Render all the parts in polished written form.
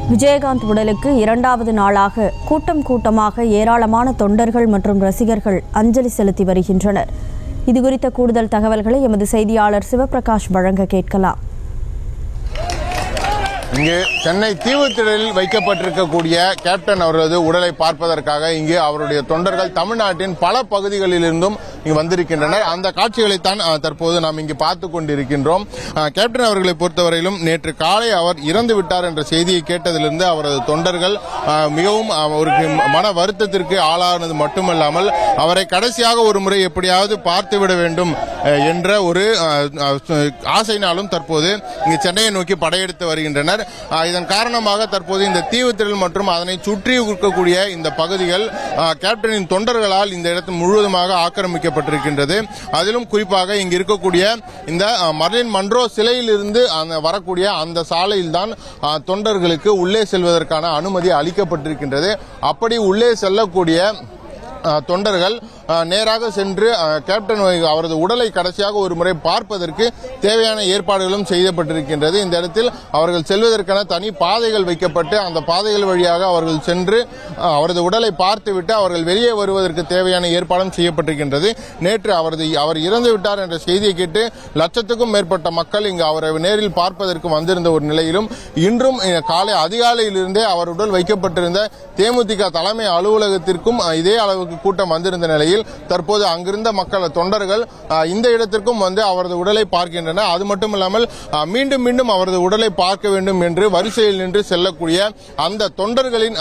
விஜயகாந்த் உடலுக்கு இரண்டாவது நாளாக கூட்டமாக ஏராளமான தொண்டர்கள் மற்றும் ரசிகர்கள் அஞ்சலி செலுத்தி வருகின்றனர். இதுகுறித்த கூடுதல் தகவல்களை எமது செய்தியாளர் சிவபிரகாஷ் வழங்க கேட்கலாம். இங்கு சென்னை தீவுத்திடலில் வைக்கப்பட்டிருக்கக்கூடிய கேப்டன் அவரது உடலை பார்ப்பதற்காக இங்கு அவருடைய தொண்டர்கள் தமிழ்நாட்டின் பல பகுதிகளிலிருந்தும் இங்கு வந்திருக்கின்றனர். அந்த காட்சிகளைத்தான் தற்போது நாம் இங்கு பார்த்து கொண்டிருக்கின்றோம். கேப்டன் அவர்களை பொறுத்தவரையிலும் நேற்று காலை அவர் இறந்து விட்டார் என்ற செய்தியை கேட்டதிலிருந்து அவரது தொண்டர்கள் மிகவும் அவருக்கு மன வருத்தத்திற்கு ஆளானது மட்டுமல்லாமல் அவரை கடைசியாக ஒரு முறை எப்படியாவது பார்த்துவிட வேண்டும் என்ற ஒரு ஆசையினாலும் தற்போது இங்கு சென்னையை நோக்கி படையெடுத்து வருகின்றனர். இதன் காரணமாக தற்போது இந்த தீவுத்திடல் மற்றும் அதனை சுற்றி இருக்கக்கூடிய இந்த பகுதிகள் கேப்டனின் தொண்டர்களால் இந்த இடத்தில் முழுவதுமாக ஆக்கிரமிக்கப்பட்டிருக்கின்றது. அதிலும் குறிப்பாக இங்கு இருக்கக்கூடிய இந்த மர்லின் மன்றோ சிலையிலிருந்து வரக்கூடிய அந்த சாலையில் தான் தொண்டர்களுக்கு உள்ளே செல்வதற்கான அனுமதி அளிக்கப்பட்டிருக்கின்றது. அப்படி உள்ளே செல்லக்கூடிய தொண்டர்கள் நேராக சென்று கேப்டன் அவரது உடலை கடைசியாக ஒரு முறை பார்ப்பதற்கு தேவையான ஏற்பாடுகளும் செய்யப்பட்டிருக்கின்றது. இந்த இடத்தில் அவர்கள் செல்வதற்கான தனி பாதைகள் வைக்கப்பட்டு அந்த பாதைகள் வழியாக அவர்கள் சென்று அவரது உடலை பார்த்துவிட்டு அவர்கள் வெளியே வருவதற்கு தேவையான ஏற்பாடும் செய்யப்பட்டிருக்கின்றது. நேற்று அவர் இறந்து விட்டார் என்ற செய்தியை கேட்டு லட்சத்துக்கும் மேற்பட்ட மக்கள் இங்கு அவரை நேரில் பார்ப்பதற்கு வந்திருந்த ஒரு நிலையிலும் இன்றும் காலை அதிகாலையிலிருந்தே அவர் உடல் வைக்கப்பட்டிருந்த தேமுதிக தலைமை அலுவலகத்திற்கும் இதே அளவுக்கு கூட்டம் வந்திருந்த நிலையில் தற்போது அங்கிருந்த மக்கள் தொண்டர்கள் இந்த இடத்திற்கும் வந்து அவரது உடலை பார்க்கின்றனர். அது மட்டுமில்லாமல் மீண்டும் மீண்டும் அவரது உடலை பார்க்க வேண்டும் என்று வரிசையில் நின்று செல்லக்கூடிய அந்த தொண்டர்களின்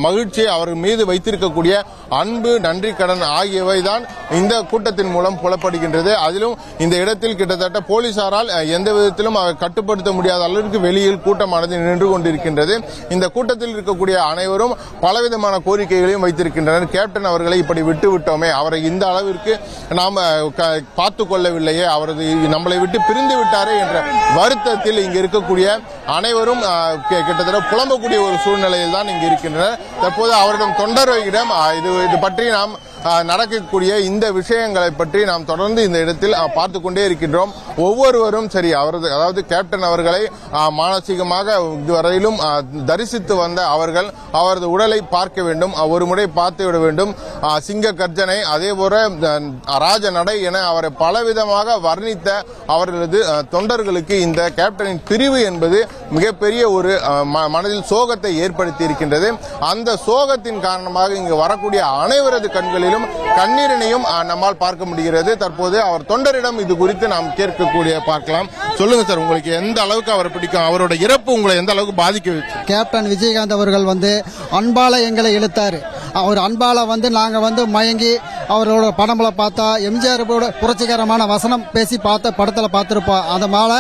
மகிழ்ச்சி அவர் மீது வைத்திருக்கக்கூடிய அன்பு, நன்றி கடன் ஆகியவை தான் இந்த கூட்டத்தின் மூலம் புலப்படுகின்றது. அதிலும் இந்த இடத்தில் கிட்டத்தட்ட போலீசாரால் எந்த விதத்திலும் கட்டுப்படுத்த முடியாத அளவிற்கு வெளியில் கூட்டமானது நின்று கொண்டிருக்கின்றது. இந்த கூட்டத்தில் இருக்கக்கூடிய அனைவரும் பலவிதமான கோரிக்கைகளையும் வைத்திருக்கின்றனர். கேப்டன் அவர்களை இப்படி விட்டுவிட்டோமே, அவரை இந்த அளவிற்கு நாம் பார்த்துக் கொள்ளவில்லையே, அவரது நம்மளை விட்டு பிரிந்து விட்டாரே என்ற வருத்தத்தில் இங்கு இருக்கக்கூடிய அனைவரும் கிட்டத்தட்ட புலம்பக்கூடிய ஒரு சூழ்நிலையில் தான் இங்கு இருக்கின்றனர். தற்போது அவரிடம் தொண்டர்களிடம் இது பற்றி நாம் நடக்கக்கூடிய இந்த விஷயங்களை பற்றி நாம் தொடர்ந்து இந்த இடத்தில் பார்த்து கொண்டே இருக்கின்றோம். ஒவ்வொருவரும் சரி அதாவது கேப்டன் அவர்களை மானசீகமாக இதுவரையிலும் தரிசித்து வந்த அவர்கள் அவரது உடலை பார்க்க வேண்டும், ஒரு முறை பார்த்து விட வேண்டும். சிங்க கர்ஜனை, அதே போல ராஜ நடை என அவரை பலவிதமாக வர்ணித்த அவர்களது தொண்டர்களுக்கு இந்த கேப்டனின் பிரிவு என்பது மிகப்பெரிய ஒரு மனதில் சோகத்தை ஏற்படுத்தி இருக்கின்றது. அந்த சோகத்தின் காரணமாக இங்கு வரக்கூடிய அனைவரது கண்களில் கண்ணீரினையும் நம்மால் பார்க்க முடிகிறது. தற்போது அவர் தொண்டரிடம் இது குறித்து நாம் கேட்கக்கூடிய பார்க்கலாம். சொல்லுங்க சார், உங்களுக்கு எந்த அளவுக்கு அவர் பிடிக்கும், அவரோட இறப்பு உங்களை எந்த அளவுக்கு பாதிக்க? கேப்டன் விஜயகாந்த் அவர்கள் அன்பால எங்களை இழுத்தாரு. அவர் அன்பால நாங்க மயங்கி அவரோட படங்களை பார்த்தா எம்ஜிஆர் புரட்சிகரமான வசனம் பேசி பார்த்த படத்தில் பார்த்திருப்போம். அதனால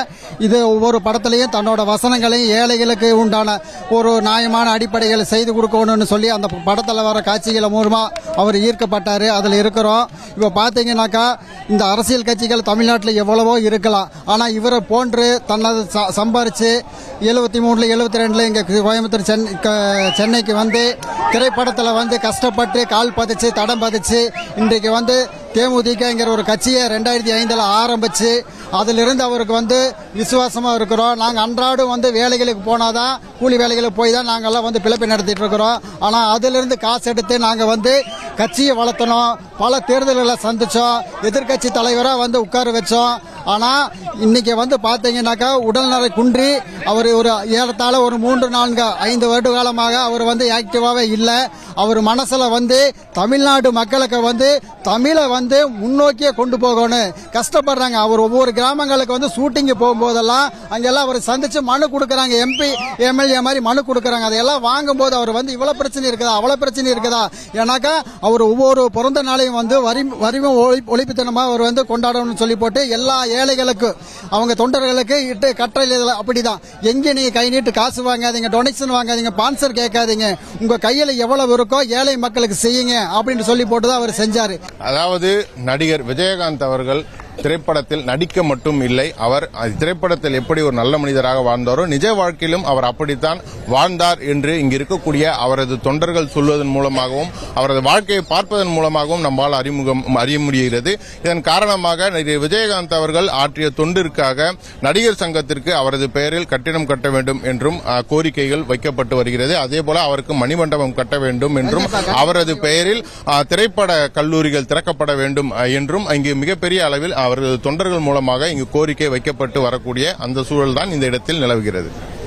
இது ஒவ்வொரு படத்திலையும் தன்னோட வசனங்களையும் ஏழைகளுக்கு உண்டான ஒரு நியாயமான அடிப்படைகளை செய்து கொடுக்கணும்னு சொல்லி அந்த படத்தில் வர காட்சிகளை மூலமா அவர் ஈர்க்கப்பட்டாரு. அதில் இருக்கிறோம். இப்போ பார்த்தீங்கன்னாக்கா இந்த அரசியல் கட்சிகள் தமிழ்நாட்டில் எவ்வளவோ இருக்கலாம், ஆனால் இவரை போன்று தன்னது சம்பாரிச்சு 73 72 இங்கே கோயம்புத்தூர் சென்னைக்கு திரைப்படத்தில் கஷ்டப்பட்டு கால் பதிச்சு தடம் பதிச்சு இன்றைக்கு தேமுதிகங்கிற ஒரு கட்சியை 2005 ஆரம்பிச்சு அதிலிருந்து அவருக்கு விசுவாசமா இருக்கிறோம். நாங்கள் அன்றாடம் வேலைகளுக்கு போனாதான், கூலி வேலைகளுக்கு போய் தான் நாங்கள்லாம் பிழைப்பை நடத்திட்டு இருக்கிறோம். ஆனால் அதிலிருந்து காசு எடுத்து நாங்கள் கட்சியை வளர்த்தணும். பல தேர்தல்களை சந்திச்சோம், எதிர்கட்சி தலைவராக உட்கார வச்சோம். ஆனால் இன்னைக்கு பார்த்தீங்கன்னாக்கா உடல்நலை குன்றி அவர் ஒரு ஏறத்தாழ ஒரு 3 4 5 வருட காலமாக அவர் ஆக்டிவாகவே இல்லை. அவர் மனசுல தமிழ்நாடு மக்களுக்கு தமிழை முன்னோக்கியே கொண்டு போகணும் கஷ்டப்படுறாங்க. அவர் ஒவ்வொரு கிராமங்களுக்கு ஷூட்டிங்கு போகும்போதெல்லாம் அங்கெல்லாம் அவர் சந்திச்சு மனு கொடுக்குறாங்க. எம்பி எம்எல்ஏ மாதிரி மனு கொடுக்குறாங்க. அதையெல்லாம் வாங்கும்போது அவர் இவ்வளவு பிரச்சனை இருக்குதா, அவ்வளவு பிரச்சனை இருக்குதா, ஏன்னாக்கா அவர் ஒவ்வொரு பிறந்த நாளையும் வரிமை ஒழிப்புத்தனமா அவர் கொண்டாடணும்னு சொல்லி போட்டு எல்லா ஏழைகளுக்கு அவங்க தொண்டர்களுக்கு இட்டு கட்டளை அப்படிதான். எங்க நீங்க கை நீட்டு காசு வாங்காதீங்க, டொனேஷன் வாங்காதீங்க, ஸ்பான்சர் கேட்காதீங்க, உங்க கையில எவ்வளவு இருக்கோ ஏழை மக்களுக்கு செய்யுங்க அப்படின்னு சொல்லி போட்டுதான் அவர் செஞ்சாரு. அதாவது நடிகர் விஜயகாந்த் அவர்கள் திரைப்படத்தில் நடிக்க மட்டும் இல்லை, அவர் திரைப்படத்தில் எப்படி ஒரு நல்ல மனிதராக வாழ்ந்தாரோ நிஜ வாழ்க்கையிலும் அவர் அப்படித்தான் வாழ்ந்தார் என்று இங்கு இருக்கக்கூடிய அவரது தொண்டர்கள் சொல்வதன் மூலமாகவும் அவரது வாழ்க்கையை பார்ப்பதன் மூலமாகவும் நம்மால் அறிய முடிகிறது. இதன் காரணமாக விஜயகாந்த் அவர்கள் ஆற்றிய தொண்டிற்காக நடிகர் சங்கத்திற்கு அவரது பெயரில் கட்டிடம் கட்ட வேண்டும் என்றும் கோரிக்கைகள் வைக்கப்பட்டு வருகிறது. அதேபோல அவருக்கு மணிமண்டபம் கட்ட வேண்டும் என்றும் அவரது பெயரில் திரைப்பட கல்லூரிகள் திறக்கப்பட வேண்டும் என்றும் இங்கு மிகப்பெரிய அளவில் அவரது தொண்டர்கள் மூலமாக இங்கு கோரிக்கை வைக்கப்பட்டு வரக்கூடிய அந்த சூழல் தான் இந்த இடத்தில் நிலவுகிறது.